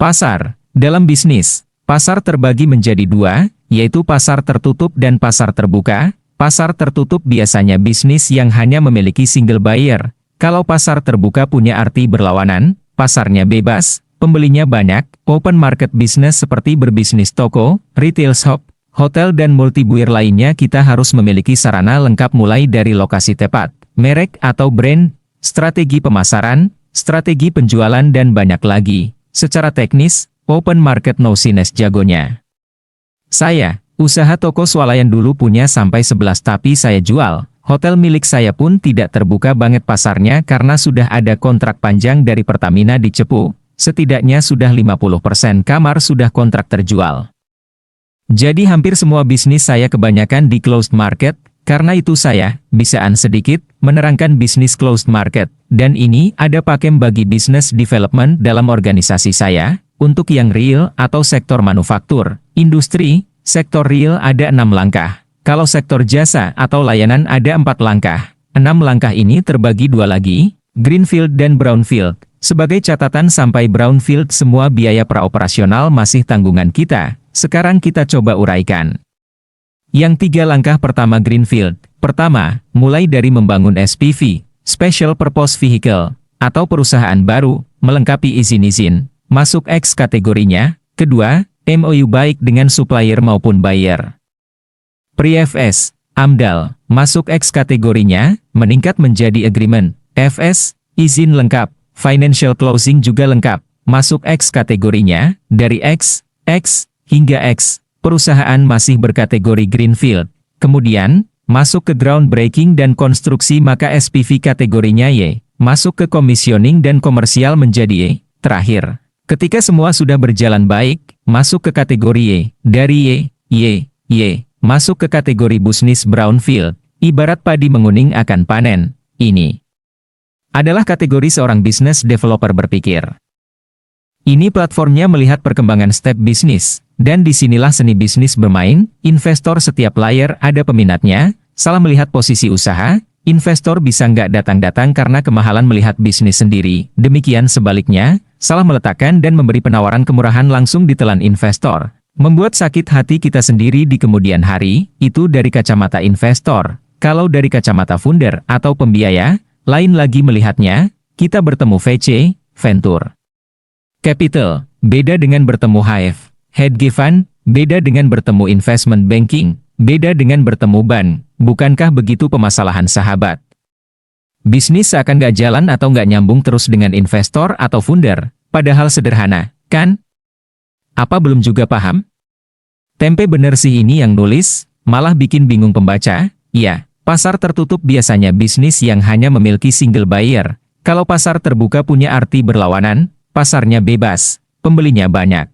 Pasar. Dalam bisnis, pasar terbagi menjadi dua, yaitu pasar tertutup dan pasar terbuka. Pasar tertutup biasanya bisnis yang hanya memiliki single buyer. Kalau pasar terbuka punya arti berlawanan, pasarnya bebas, pembelinya banyak. Open market business seperti berbisnis toko, retail shop, hotel dan multi-buyer lainnya, kita harus memiliki sarana lengkap mulai dari lokasi tepat, merek atau brand, strategi pemasaran, strategi penjualan dan banyak lagi. Secara teknis, open market no sines jagonya. Saya, usaha toko swalayan dulu punya sampai 11 tapi saya jual. Hotel milik saya pun tidak terbuka banget pasarnya karena sudah ada kontrak panjang dari Pertamina di Cepu. Setidaknya sudah 50% kamar sudah kontrak terjual. Jadi hampir semua bisnis saya kebanyakan di closed market. Karena itu saya, bisaan sedikit, menerangkan bisnis closed market. Dan ini ada pakem bagi business development dalam organisasi saya. Untuk yang real atau sektor manufaktur, industri, sektor real ada 6 langkah. Kalau sektor jasa atau layanan ada 4 langkah. 6 langkah ini terbagi 2 lagi, greenfield dan brownfield. Sebagai catatan sampai brownfield semua biaya praoperasional masih tanggungan kita. Sekarang kita coba uraikan. Yang 3 langkah pertama greenfield. Pertama, mulai dari membangun SPV, Special Purpose Vehicle, atau perusahaan baru, melengkapi izin-izin, masuk X kategorinya. Kedua, MOU baik dengan supplier maupun buyer. Pre-FS, AMDAL, masuk X kategorinya, meningkat menjadi agreement. FS, izin lengkap, financial closing juga lengkap, masuk X kategorinya. Dari X hingga X. Perusahaan masih berkategori greenfield. Kemudian, masuk ke groundbreaking dan konstruksi maka SPV kategorinya Y. Masuk ke commissioning dan komersial menjadi Y. Terakhir, ketika semua sudah berjalan baik, masuk ke kategori Y. Dari Y, masuk ke kategori bisnis brownfield. Ibarat padi menguning akan panen. Ini adalah kategori seorang business developer berpikir. Ini platformnya melihat perkembangan step bisnis. Dan disinilah seni bisnis bermain, investor setiap layer ada peminatnya, salah melihat posisi usaha, investor bisa nggak datang-datang karena kemahalan melihat bisnis sendiri. Demikian sebaliknya, salah meletakkan dan memberi penawaran kemurahan langsung ditelan investor. Membuat sakit hati kita sendiri di kemudian hari, itu dari kacamata investor. Kalau dari kacamata founder atau pembiaya, lain lagi melihatnya, kita bertemu VC, Venture Capital, beda dengan bertemu HF. Hedge fund, beda dengan bertemu investment banking, beda dengan bertemu bank. Bukankah begitu pemasalahan sahabat? Bisnis seakan gak jalan atau gak nyambung terus dengan investor atau founder, padahal sederhana, kan? Apa belum juga paham? Tempe bener sih ini yang nulis, malah bikin bingung pembaca. Ya, pasar tertutup biasanya bisnis yang hanya memiliki single buyer. Kalau pasar terbuka punya arti berlawanan, pasarnya bebas, pembelinya banyak.